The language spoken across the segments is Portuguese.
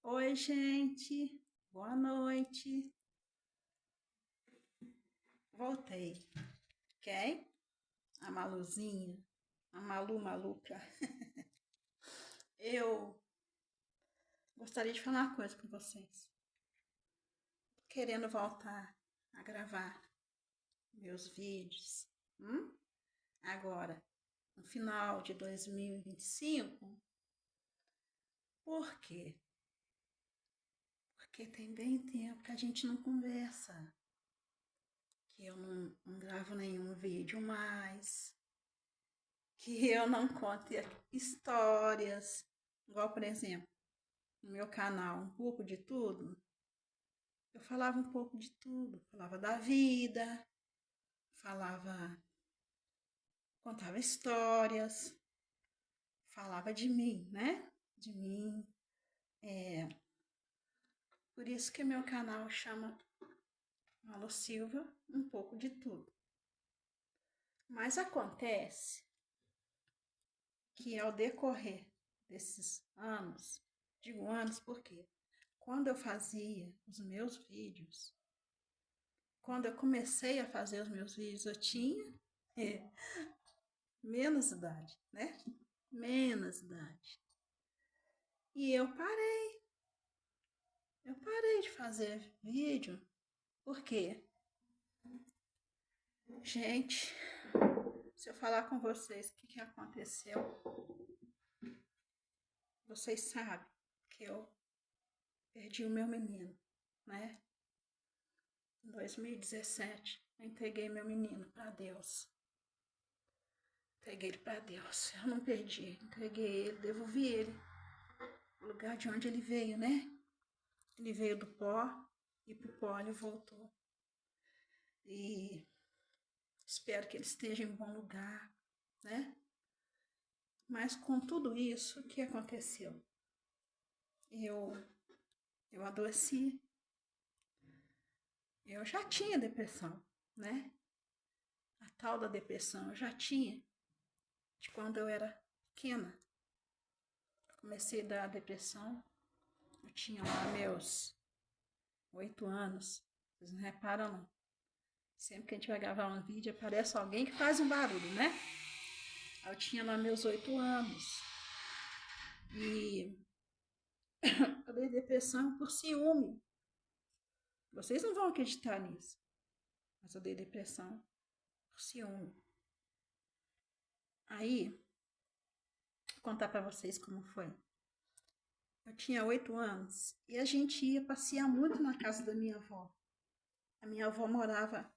Oi, gente. Boa noite. Voltei. Quem? A Maluzinha. A Malu maluca. Eu gostaria de falar uma coisa com vocês. Tô querendo voltar a gravar meus vídeos. Agora, no final de 2025. Por quê? Porque tem bem tempo que a gente não conversa. Que eu não gravo nenhum vídeo mais. Que eu não conto histórias, igual, por exemplo, no meu canal, um pouco de tudo, eu falava um pouco de tudo, falava da vida, falava, contava histórias, falava de mim, né? De mim. Por isso que meu canal chama Malu Silva, um pouco de tudo. Mas acontece que ao decorrer desses anos, digo anos porque quando eu fazia os meus vídeos, quando eu comecei a fazer os meus vídeos, eu tinha é, menos idade, né? Menos idade. E eu parei de fazer vídeo, porque, gente, se eu falar com vocês o que aconteceu, vocês sabem que eu perdi o meu menino, né? Em 2017, eu entreguei meu menino para Deus. Entreguei ele para Deus. Eu não perdi, entreguei ele, devolvi ele no lugar de onde ele veio, né? Ele veio do pó e pro pó ele voltou. E espero que ele esteja em bom lugar, né? Mas com tudo isso, o que aconteceu? Eu, eu adoeci. Eu já tinha depressão, né? A tal da depressão eu já tinha de quando eu era pequena. Comecei a dar depressão. Eu tinha lá meus 8 anos. Vocês não reparam, não? Sempre que a gente vai gravar um vídeo, aparece alguém que faz um barulho, né? Eu tinha lá meus 8 anos. E eu dei depressão por ciúme. Vocês não vão acreditar nisso. Mas eu dei depressão por ciúme. Aí, vou contar pra vocês como foi. Eu tinha 8 anos e a gente ia passear muito na casa da minha avó. A minha avó morava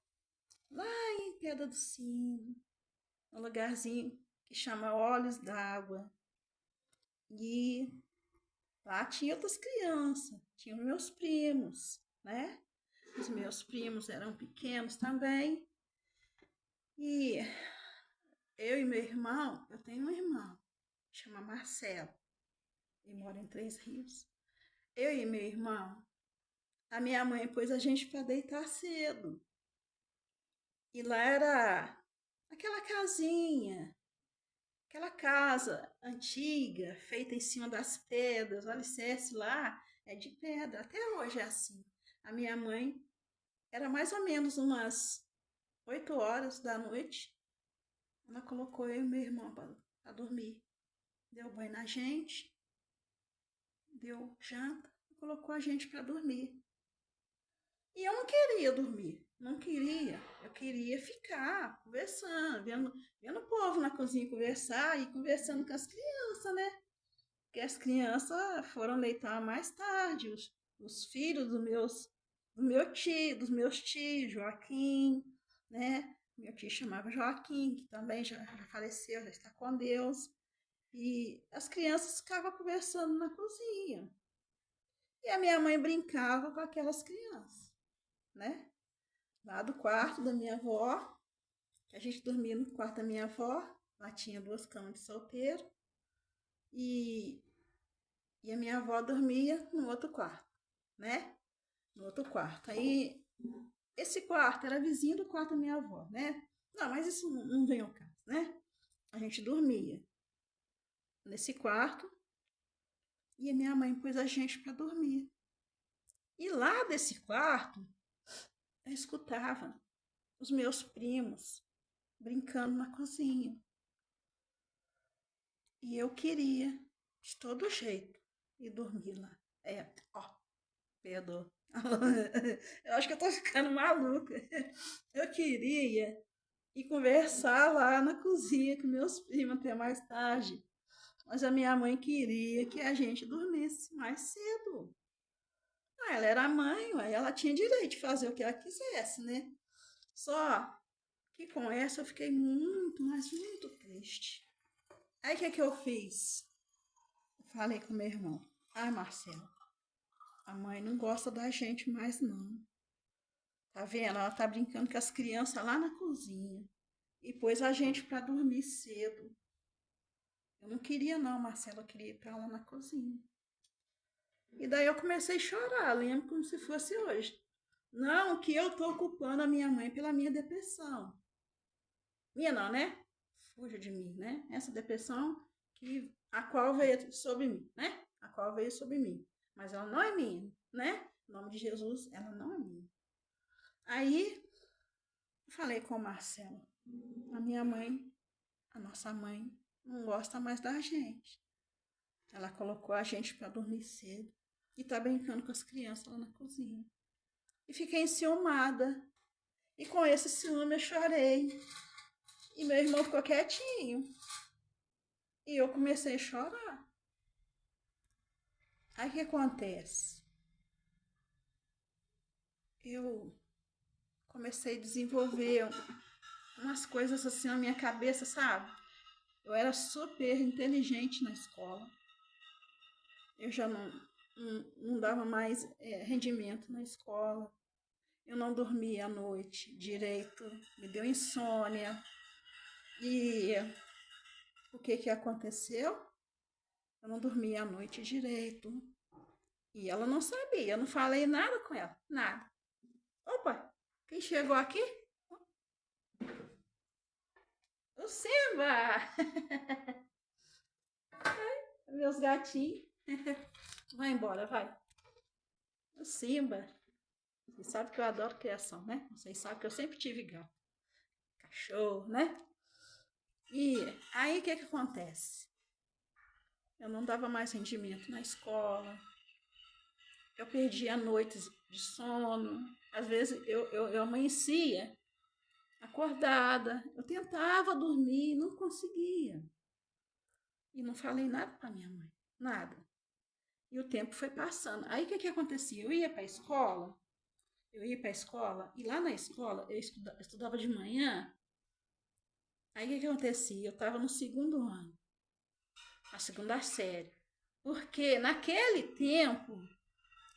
lá em Pedra do Sino, um lugarzinho que chama Olhos d'Água. E lá tinha outras crianças, tinha meus primos, né? Os meus primos eram pequenos também. E eu e meu irmão, eu tenho um irmão, chama Marcelo, e mora em Três Rios. Eu e meu irmão, a minha mãe pôs a gente para deitar cedo. E lá era aquela casinha, aquela casa antiga, feita em cima das pedras. O alicerce lá é de pedra, até hoje é assim. A minha mãe era mais ou menos umas 8 horas da noite. Ela colocou eu e meu irmão para dormir. Deu banho na gente, deu janta e colocou a gente para dormir. E eu não queria dormir, não queria. Eu queria ficar conversando, vendo o povo na cozinha conversar e conversando com as crianças, né? Porque as crianças foram deitar mais tarde, os filhos dos meus tios, Joaquim, né? Meu tio chamava Joaquim, que também já faleceu, já está com Deus. E as crianças ficavam conversando na cozinha. E a minha mãe brincava com aquelas crianças, né? Lá do quarto da minha avó, que a gente dormia no quarto da minha avó, lá tinha 2 camas de solteiro, e, e a minha avó dormia no outro quarto, né? No outro quarto. Aí, esse quarto era vizinho do quarto da minha avó, né? Não, mas isso não vem ao caso, né? A gente dormia nesse quarto E a minha mãe pôs a gente para dormir. E lá desse quarto, eu escutava os meus primos brincando na cozinha. E eu queria, de todo jeito, ir dormir lá. Perdoa. Eu acho que eu tô ficando maluca. Eu queria ir conversar lá na cozinha com meus primos até mais tarde. Mas a minha mãe queria que a gente dormisse mais cedo. Ela era mãe, ela tinha direito de fazer o que ela quisesse, né? Só que com essa eu fiquei muito, mas muito triste. Aí o que eu fiz? Eu falei com meu irmão. Marcelo, a mãe não gosta da gente mais não. Tá vendo? Ela tá brincando com as crianças lá na cozinha. E pôs a gente para dormir cedo. Eu não queria não, Marcelo, eu queria ir para lá na cozinha. E daí eu comecei a chorar, lembro como se fosse hoje. Não, que eu tô ocupando a minha mãe pela minha depressão. Minha não, né? Fuja de mim, né? Essa depressão a qual veio sobre mim, né? A qual veio sobre mim. Mas ela não é minha, né? Em nome de Jesus, ela não é minha. Aí, eu falei com o Marcelo. A minha mãe, a nossa mãe, não gosta mais da gente. Ela colocou a gente para dormir cedo e tá brincando com as crianças lá na cozinha. E fiquei enciumada. E com esse ciúme eu chorei. E meu irmão ficou quietinho. E eu comecei a chorar. Aí o que acontece? Eu comecei a desenvolver umas coisas assim na minha cabeça, sabe? Eu era super inteligente na escola. Eu já não dava mais rendimento na escola. Eu não dormia à noite direito, me deu insônia. E o que aconteceu? Eu não dormia à noite direito. E ela não sabia, eu não falei nada com ela, nada. Opa, quem chegou aqui? O Simba! Meus gatinhos. Vai embora, vai. O Simba. Vocês sabem que eu adoro criação, né? Vocês sabem que eu sempre tive gato. Cachorro, né? E aí o que acontece? Eu não dava mais rendimento na escola. Eu perdia noites de sono. Às vezes eu amanhecia acordada. Eu tentava dormir, não conseguia. E não falei nada para minha mãe, nada. E o tempo foi passando. Aí o que acontecia? Eu ia para a escola, e lá na escola eu estudava de manhã. Aí o que acontecia? Eu estava no segundo ano, a segunda série. Porque naquele tempo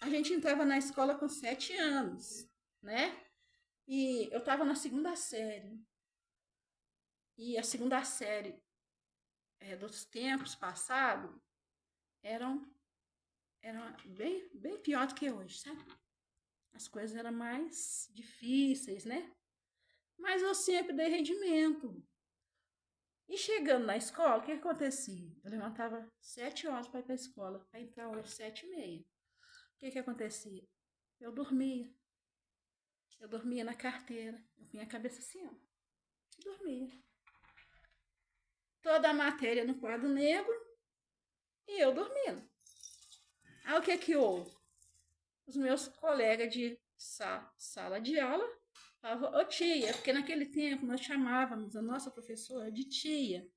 a gente entrava na escola com 7 anos, né? E eu estava na segunda série. E a segunda série dos tempos passados eram bem pior do que hoje, sabe? As coisas eram mais difíceis, né? Mas eu sempre dei rendimento. E chegando na escola, o que acontecia? Eu levantava 7 horas para ir para a escola, para entrar hoje 7h30. O que acontecia? Eu dormia. Eu dormia na carteira. Eu punha a cabeça assim, ó. Dormia. Toda a matéria no quadro negro e eu dormindo. Aí o que houve? Os meus colegas de sala de aula falavam, ô tia, porque naquele tempo nós chamávamos a nossa professora de tia.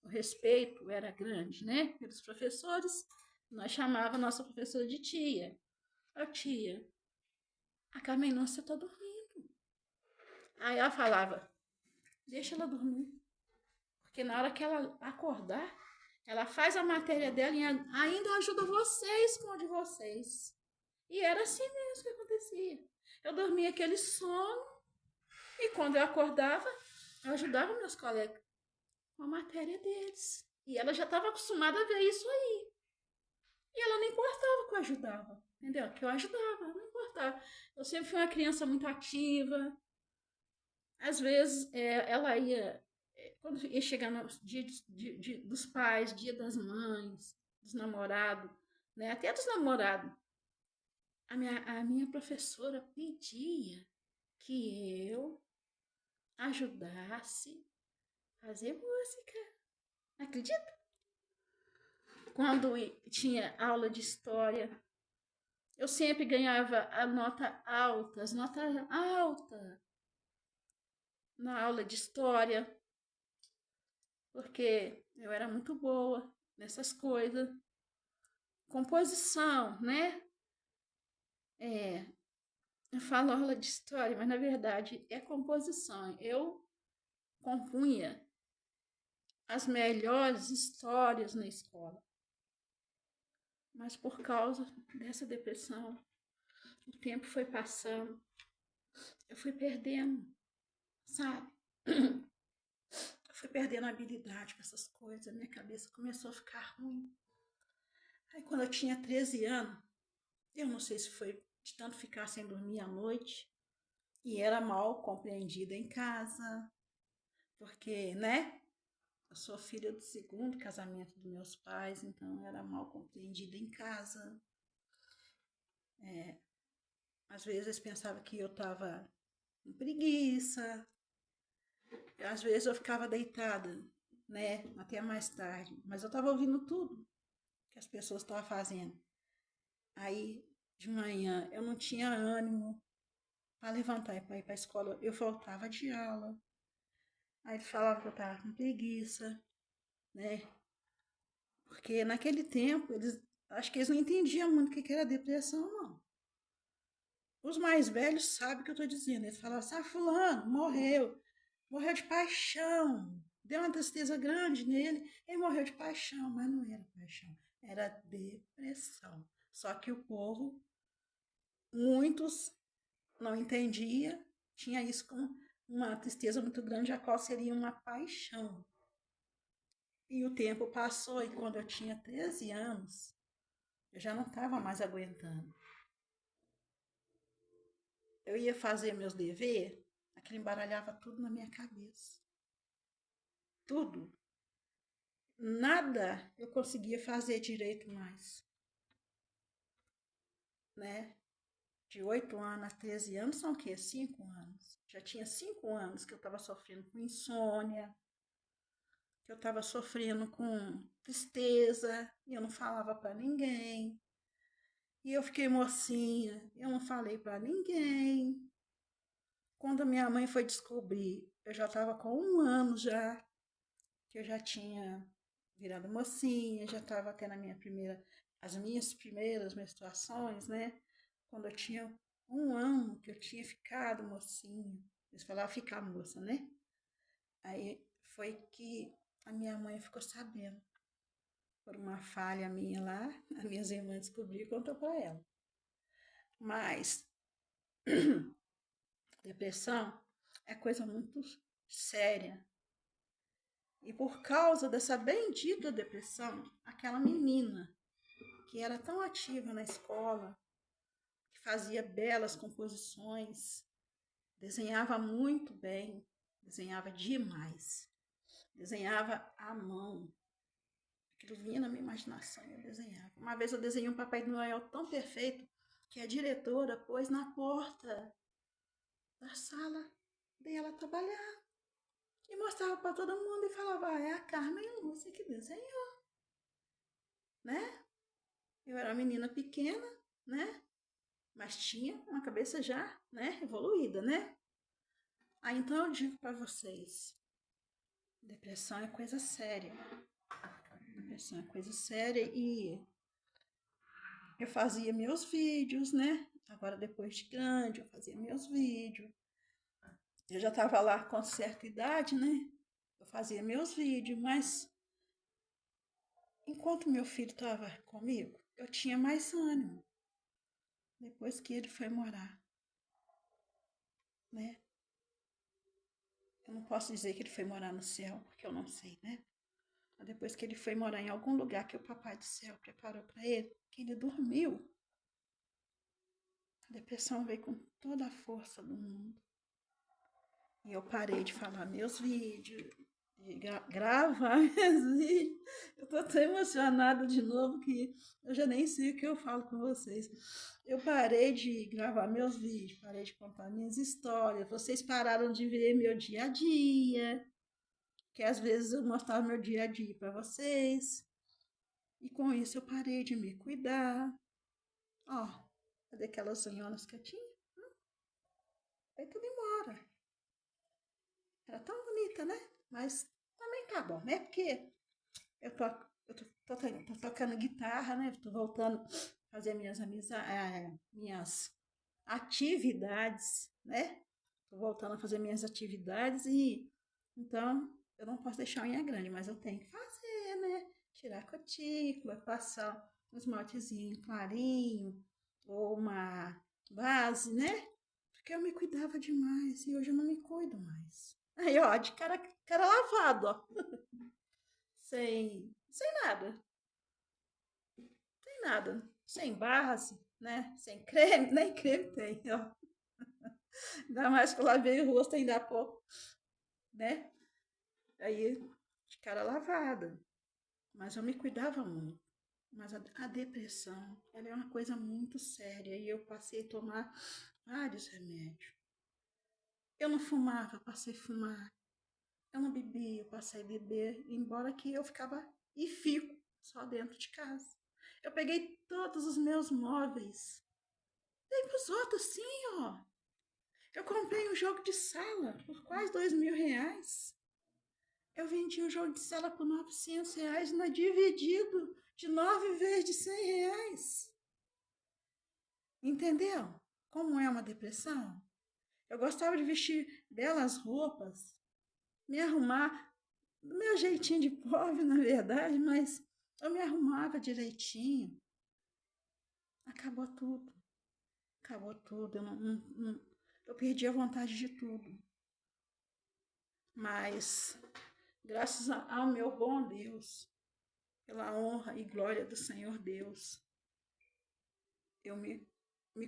O respeito era grande, né? Pelos professores, nós chamávamos a nossa professora de tia. Ô tia, a Carmen Nossa está dormindo. Aí ela falava, deixa ela dormir. Porque na hora que ela acordar, ela faz a matéria dela e ainda ajuda vocês com a de vocês. E era assim mesmo que acontecia. Eu dormia aquele sono e quando eu acordava, eu ajudava meus colegas com a matéria deles. E ela já estava acostumada a ver isso aí. E ela não importava que eu ajudava, entendeu? Que eu ajudava, não importava. Eu sempre fui uma criança muito ativa. Às vezes, ela ia... Quando ia chegar no dia dos pais, dia das mães, dos namorados, né? Até dos namorados. A minha professora pedia que eu ajudasse a fazer música. Acredita? Quando tinha aula de história, eu sempre ganhava a nota alta, as notas altas na aula de história, porque eu era muito boa nessas coisas. Composição, né? Eu falo aula de história, mas na verdade é composição. Eu compunha as melhores histórias na escola. Mas por causa dessa depressão, o tempo foi passando, eu fui perdendo, sabe? Eu fui perdendo a habilidade com essas coisas, minha cabeça começou a ficar ruim. Aí quando eu tinha 13 anos, eu não sei se foi de tanto ficar sem dormir à noite, e era mal compreendida em casa, porque, né? Eu sou filha do segundo casamento dos meus pais, então era mal compreendida em casa. Às vezes eles pensavam que eu estava com preguiça, às vezes eu ficava deitada, né, até mais tarde, mas eu estava ouvindo tudo que as pessoas estavam fazendo. Aí, de manhã, eu não tinha ânimo para levantar e para ir para a escola, eu faltava de aula. Aí eles falavam que eu estava com preguiça, né, porque naquele tempo, acho que eles não entendiam muito o que era depressão, não. Os mais velhos sabem o que eu estou dizendo. Eles falavam assim, fulano, morreu de paixão, deu uma tristeza grande nele, ele morreu de paixão, mas não era paixão, era depressão. Só que o povo, muitos não entendia, tinha isso como uma tristeza muito grande, a qual seria uma paixão. E o tempo passou e quando eu tinha 13 anos, eu já não estava mais aguentando. Eu ia fazer meus deveres, aquilo embaralhava tudo na minha cabeça. Tudo. Nada eu conseguia fazer direito mais, né? De 8 anos a 13 anos são o quê? 5 anos. Já tinha 5 anos que eu estava sofrendo com insônia, que eu estava sofrendo com tristeza, e eu não falava para ninguém. E eu fiquei mocinha, eu não falei para ninguém. Quando a minha mãe foi descobrir, eu já estava com 1 ano já, que eu já tinha virado mocinha, já estava tendo as minhas primeiras menstruações, né? Quando eu tinha 1 ano que eu tinha ficado mocinha. Eles falavam ficar moça, né? Aí foi que a minha mãe ficou sabendo. Por uma falha minha lá, as minhas irmãs descobriram e contou para ela. Mas depressão é coisa muito séria. E por causa dessa bendita depressão, aquela menina que era tão ativa na escola, que fazia belas composições, desenhava muito bem, desenhava demais, desenhava à mão. Aquilo vinha na minha imaginação, eu desenhava. Uma vez eu desenhei um Papai Noel tão perfeito que a diretora pôs na porta da sala dela trabalhar e mostrava para todo mundo e falava, é a Carmen Lúcia que desenhou, né? Eu era uma menina pequena, né? Mas tinha uma cabeça já, né, evoluída, né? Aí então eu digo para vocês, depressão é coisa séria. Depressão é coisa séria e eu fazia meus vídeos, né? Agora depois de grande, eu fazia meus vídeos. Eu já estava lá com certa idade, né? Eu fazia meus vídeos, mas enquanto meu filho estava comigo, eu tinha mais ânimo. Depois que ele foi morar, né? Eu não posso dizer que ele foi morar no céu, porque eu não sei, né? Mas depois que ele foi morar em algum lugar que o Papai do Céu preparou para ele, que ele dormiu, a depressão veio com toda a força do mundo. E eu parei de falar meus vídeos, de gravar meus vídeos. Eu tô tão emocionada de novo que eu já nem sei o que eu falo com vocês. Eu parei de gravar meus vídeos, parei de contar minhas histórias. Vocês pararam de ver meu dia a dia, que às vezes eu mostrava meu dia a dia para vocês. E com isso eu parei de me cuidar. Ó, cadê aquelas unhonas que eu tinha? Aí tudo embora. Era tão bonita, né? Mas também tá bom, né? Porque eu tô, tô tocando guitarra, né? Tô voltando a fazer minhas atividades, né? Tô voltando a fazer minhas atividades e então eu não posso deixar a unha grande, mas eu tenho que fazer, né? Tirar a cutícula, passar um esmaltezinho clarinho ou uma base, né? Porque eu me cuidava demais e hoje eu não me cuido mais. Aí, ó, de cara lavado, ó. Sem nada, sem nada. Sem base, né? Sem creme, nem creme tem, ó. Ainda mais que eu lavei o rosto ainda há pouco, né? Aí, de cara lavada. Mas eu me cuidava muito. Mas a depressão, ela é uma coisa muito séria e eu passei a tomar vários remédios. Eu não fumava, passei a fumar. Eu não bebia, eu passei a beber, embora que eu ficava e fico só dentro de casa. Eu peguei todos os meus móveis, dei pros outros sim, ó. Eu comprei um jogo de sala por quase R$ 2.000. Eu vendi o jogo de sala por R$ 900, não é dividido de 9 vezes de R$ 100. Entendeu? Como é uma depressão? Eu gostava de vestir belas roupas, me arrumar do meu jeitinho de pobre, na verdade, mas eu me arrumava direitinho. Acabou tudo. Acabou tudo. Eu perdi a vontade de tudo. Mas, graças ao meu bom Deus, pela honra e glória do Senhor Deus, eu me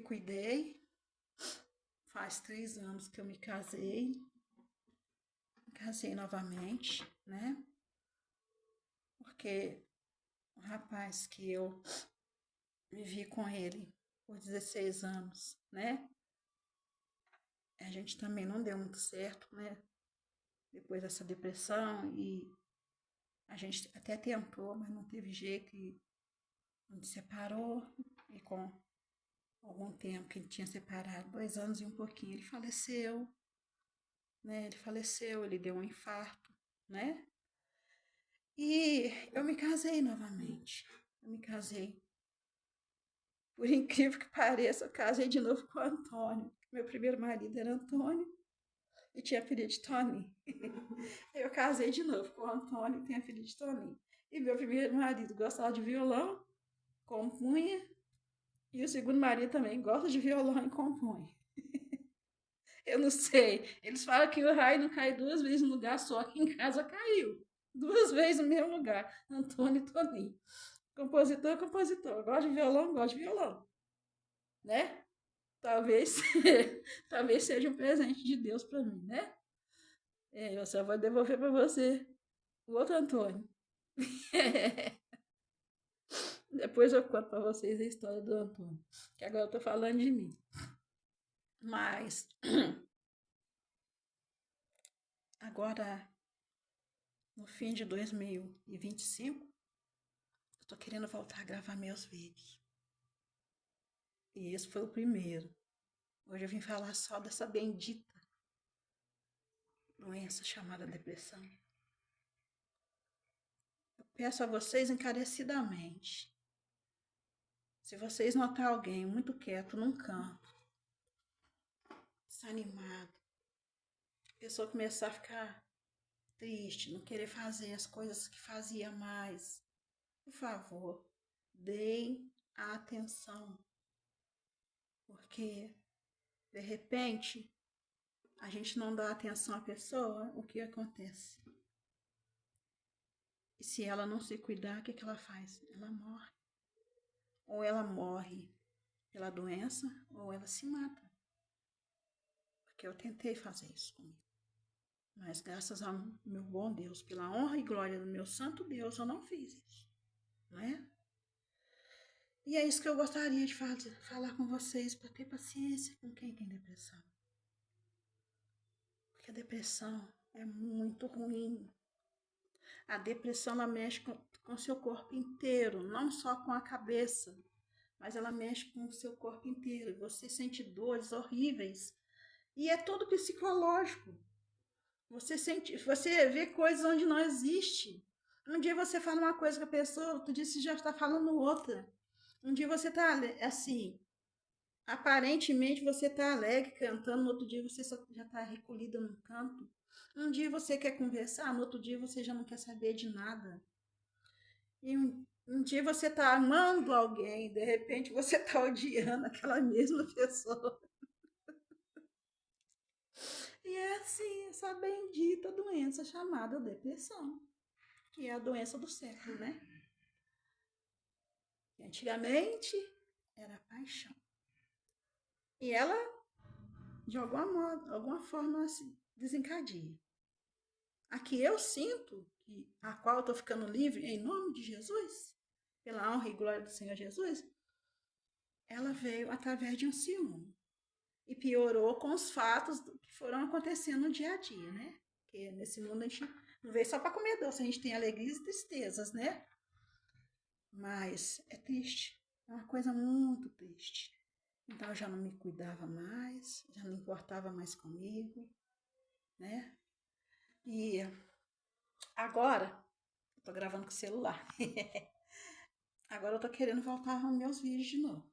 cuidei. Faz 3 anos que eu me casei. Me casei novamente, né? Porque o rapaz que eu vivi com ele por 16 anos, né? A gente também não deu muito certo, né? Depois dessa depressão e a gente até tentou, mas não teve jeito e a gente separou e com algum tempo que ele tinha separado, 2 anos e um pouquinho, ele faleceu, né? Ele faleceu, ele deu um infarto, né? E eu me casei novamente. Eu me casei. Por incrível que pareça, eu casei de novo com o Antônio. Meu primeiro marido era Antônio e tinha apelido de Tony. Eu casei de novo com o Antônio, tem apelido de Toninho. E meu primeiro marido gostava de violão, compunha. E o segundo marido também gosta de violão e compõe. Eu não sei. Eles falam que o raio não cai 2 vezes no lugar só, aqui em casa caiu. 2 vezes no mesmo lugar. Antônio e Toninho. Compositor, compositor. Gosta de violão, gosta de violão. Né? Talvez, talvez seja um presente de Deus para mim, né? Eu só vou devolver para você o outro Antônio. Depois eu conto para vocês a história do Antônio, que agora eu tô falando de mim. Mas agora, no fim de 2025, eu tô querendo voltar a gravar meus vídeos. E esse foi o primeiro. Hoje eu vim falar só dessa bendita doença chamada depressão. Eu peço a vocês encarecidamente, se vocês notar alguém muito quieto num canto, desanimado, a pessoa começar a ficar triste, não querer fazer as coisas que fazia mais, por favor, deem atenção, porque de repente a gente não dá atenção à pessoa, o que acontece? E se ela não se cuidar, o que ela faz? Ela morre. Ou ela morre pela doença, ou ela se mata. Porque eu tentei fazer isso comigo. Mas graças ao meu bom Deus, pela honra e glória do meu santo Deus, eu não fiz isso, né? E é isso que eu gostaria de falar com vocês, para ter paciência com quem tem depressão. Porque a depressão é muito ruim. A depressão, ela mexe com o seu corpo inteiro, não só com a cabeça, mas ela mexe com o seu corpo inteiro. Você sente dores horríveis. E é tudo psicológico. Você vê coisas onde não existe. Um dia você fala uma coisa com a pessoa, outro dia você já está falando outra. Um dia você está assim, aparentemente você está alegre cantando, no outro dia você já está recolhida num canto. Um dia você quer conversar, no outro dia você já não quer saber de nada. E um dia você está amando alguém, de repente você está odiando aquela mesma pessoa. E é assim, essa bendita doença chamada depressão, que é a doença do século, né? E antigamente era paixão. E ela, de alguma forma, se desencadeia. A que eu sinto, a qual eu estou ficando livre em nome de Jesus, pela honra e glória do Senhor Jesus, ela veio através de um ciúme. E piorou com os fatos que foram acontecendo no dia a dia, né? Porque nesse mundo a gente não veio só para comer doce, a gente tem alegrias e tristezas, né? Mas é triste, é uma coisa muito triste. Então eu já não me cuidava mais, já não importava mais comigo, né? E agora, eu tô gravando com o celular. Agora eu tô querendo voltar aos meus vídeos de novo.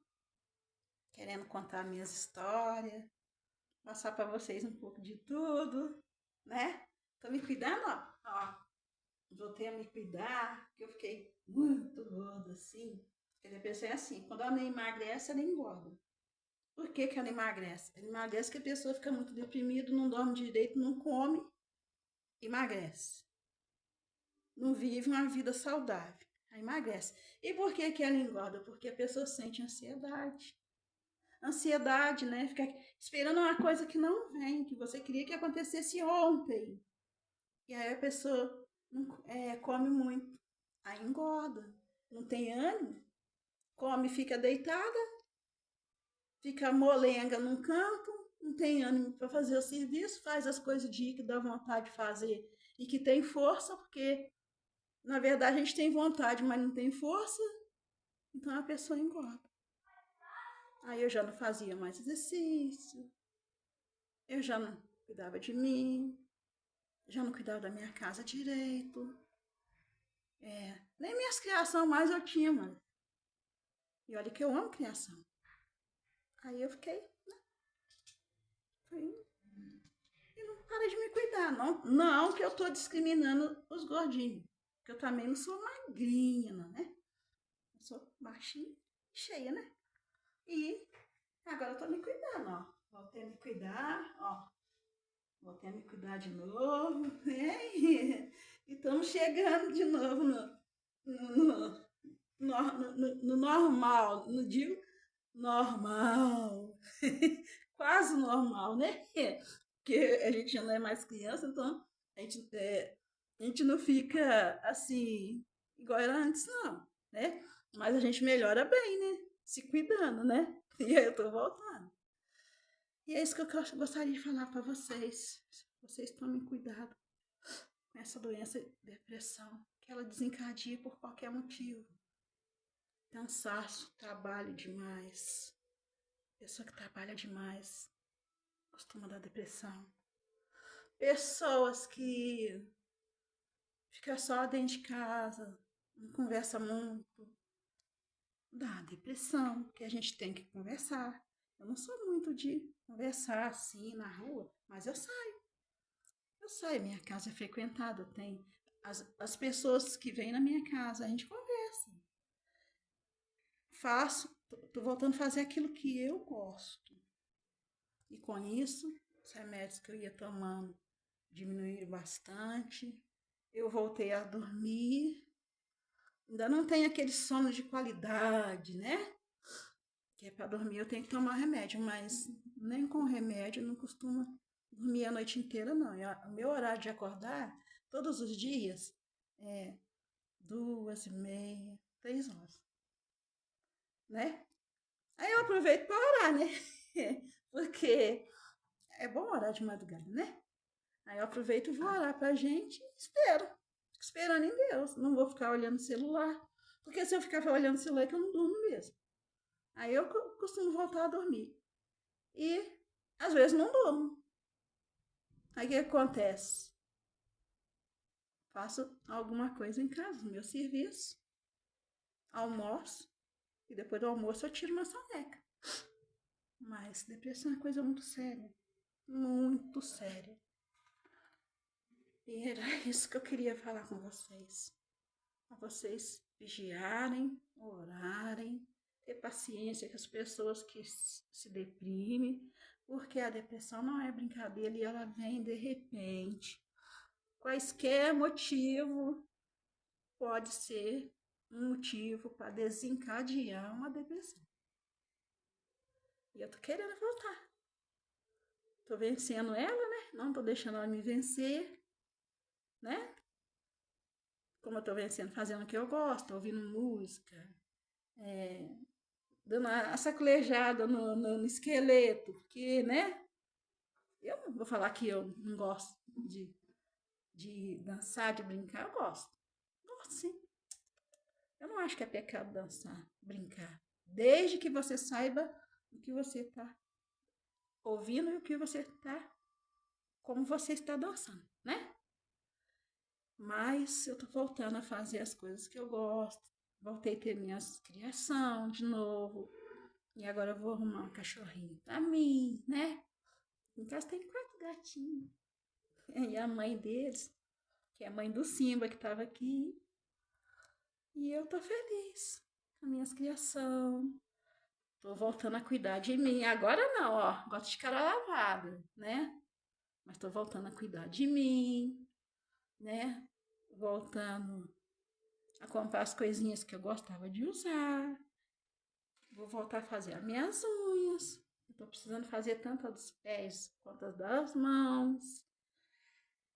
Querendo contar minhas histórias, passar para vocês um pouco de tudo, né? Tô me cuidando, ó. Voltei a me cuidar, porque eu fiquei muito gorda, assim. Porque depois é assim, quando ela emagrece, ela engorda. Por que ela emagrece? Ela emagrece porque a pessoa fica muito deprimida, não dorme direito, não come, emagrece. Não vive uma vida saudável, aí emagrece. E por que ela engorda? Porque a pessoa sente ansiedade. Ansiedade, né? Fica esperando uma coisa que não vem, que você queria que acontecesse ontem. E aí a pessoa come muito, aí engorda, não tem ânimo, come, fica deitada, fica molenga num canto, não tem ânimo para fazer o serviço, faz as coisas de que dá vontade de fazer e que tem força, porque na verdade a gente tem vontade, mas não tem força, então a pessoa engorda. Aí eu já não fazia mais exercício, eu já não cuidava de mim, já não cuidava da minha casa direito. Nem minhas criações mais eu tinha, mano. E olha que eu amo criação. Aí eu fiquei, né? E não parei de me cuidar. Não que eu tô discriminando os gordinhos. Porque eu também não sou magrinha, né? Eu sou baixinha, cheia, né? E agora eu tô me cuidando, ó. Voltei a me cuidar, ó. Voltei a me cuidar de novo, né? E estamos chegando de novo no normal. Não digo normal. Quase normal, né? Porque a gente já não é mais criança, então a gente não fica assim, igual era antes, não, né? Mas a gente melhora bem, né? Se cuidando, né? E aí eu tô voltando. E é isso que eu gostaria de falar para vocês. Vocês tomem cuidado com essa doença, depressão, que ela desencadeia por qualquer motivo. Cansaço, trabalho demais. Pessoa que trabalha demais costuma dar depressão. Pessoas que ficam só dentro de casa, não conversa muito, dá depressão, porque a gente tem que conversar. Eu não sou muito de conversar assim na rua, mas eu saio. Eu saio, minha casa é frequentada, tem as pessoas que vêm na minha casa, a gente conversa. Tô voltando a fazer aquilo que eu gosto. E com isso, os remédios que eu ia tomando diminuíram bastante. Eu voltei a dormir. Ainda não tenho aquele sono de qualidade, né? Que é para dormir eu tenho que tomar remédio, mas nem com remédio não costuma dormir a noite inteira, não. O meu horário de acordar, todos os dias, é 2h30, 3 horas, né? Aí eu aproveito para orar, né? Porque é bom orar de madrugada, né? Aí eu aproveito e vou orar pra gente e espero. Fico esperando em Deus. Não vou ficar olhando o celular. Porque se eu ficar olhando o celular, é que eu não durmo mesmo. Aí eu costumo voltar a dormir. E às vezes não durmo. Aí o que acontece? Faço alguma coisa em casa, no meu serviço, almoço, e depois do almoço eu tiro uma soneca. Mas depressão é uma coisa muito séria. Muito séria. E era isso que eu queria falar com vocês. Para vocês vigiarem, orarem, ter paciência com as pessoas que se deprimem, porque a depressão não é brincadeira e ela vem de repente. Quaisquer motivo pode ser um motivo para desencadear uma depressão. E eu tô querendo voltar. Tô vencendo ela, né? Não tô deixando ela me vencer, né? Como eu tô vencendo, fazendo o que eu gosto, ouvindo música, dando a sacolejada no esqueleto, porque, né? Eu não vou falar que eu não gosto de dançar, de brincar, eu gosto. Gosto sim. Eu não acho que é pecado dançar, brincar. Desde que você saiba o que você está ouvindo e o que você está, como você está dançando, né? Mas eu tô voltando a fazer as coisas que eu gosto. Voltei a ter minhas criação de novo. E agora eu vou arrumar um cachorrinho pra mim, né? Em casa tem 4 gatinhos. E a mãe deles, que é a mãe do Simba, que tava aqui. E eu tô feliz com as minhas criação. Tô voltando a cuidar de mim. Agora não, ó. Gosto de cara lavada, né? Mas tô voltando a cuidar de mim, né? Voltando a comprar as coisinhas que eu gostava de usar. Vou voltar a fazer as minhas unhas. Eu tô precisando fazer tanto dos pés quanto das mãos.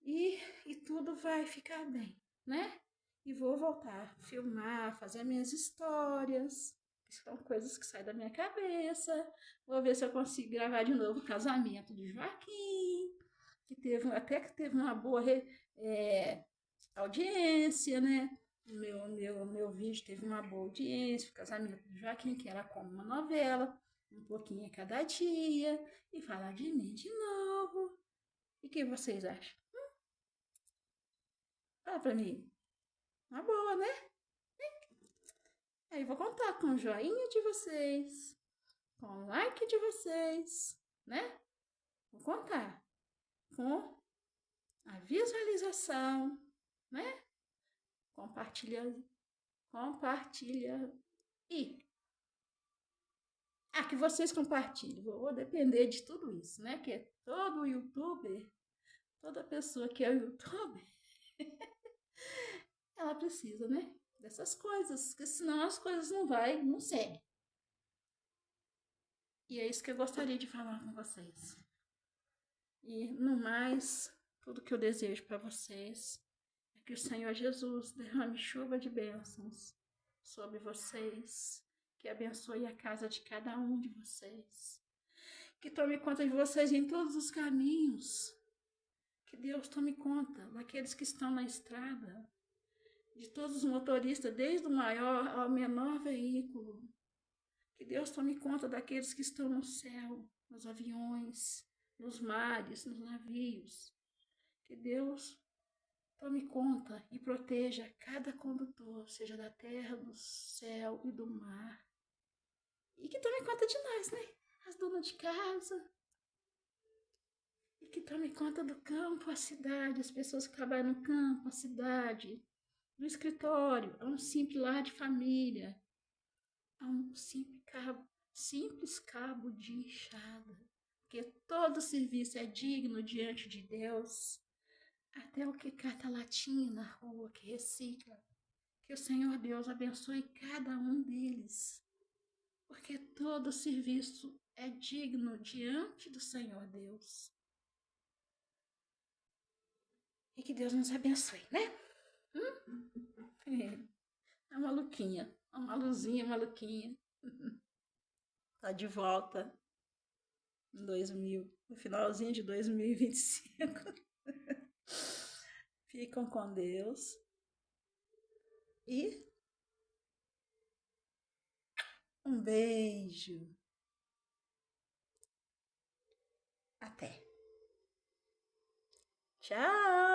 E tudo vai ficar bem, né? E vou voltar a filmar, fazer minhas histórias, que são coisas que saem da minha cabeça. Vou ver se eu consigo gravar de novo o casamento de Joaquim, que teve uma boa audiência, né? Meu vídeo teve uma boa audiência, o casamento de Joaquim, que era como uma novela, um pouquinho a cada dia, e falar de mim de novo. E o que vocês acham? Fala pra mim. Uma boa, né? Aí vou contar com o joinha de vocês, com o like de vocês, né? Vou contar com a visualização, né? Compartilha, compartilha e que vocês compartilhem. Vou depender de tudo isso, né? Que todo youtuber, toda pessoa que é youtuber, ela precisa, né? Dessas coisas, porque senão as coisas não seguem. E é isso que eu gostaria de falar com vocês. E no mais, tudo que eu desejo para vocês é que o Senhor Jesus derrame chuva de bênçãos sobre vocês, que abençoe a casa de cada um de vocês, que tome conta de vocês em todos os caminhos, que Deus tome conta daqueles que estão na estrada, de todos os motoristas, desde o maior ao menor veículo, que Deus tome conta daqueles que estão no céu, nos aviões, nos mares, nos navios. Que Deus tome conta e proteja cada condutor, seja da terra, do céu e do mar. E que tome conta de nós, né? As donas de casa. E que tome conta do campo, a cidade, as pessoas que trabalham no campo, a cidade, do escritório, a um simples lar de família, a um simples cabo de enxada. Porque todo serviço é digno diante de Deus. Até o que cata latinha na rua, que recicla. Que o Senhor Deus abençoe cada um deles. Porque todo serviço é digno diante do Senhor Deus. E que Deus nos abençoe, né? É uma maluquinha, uma luzinha maluquinha. Tá de volta em 2000, no finalzinho de 2025. Ficam com Deus. E um beijo. Até. Tchau!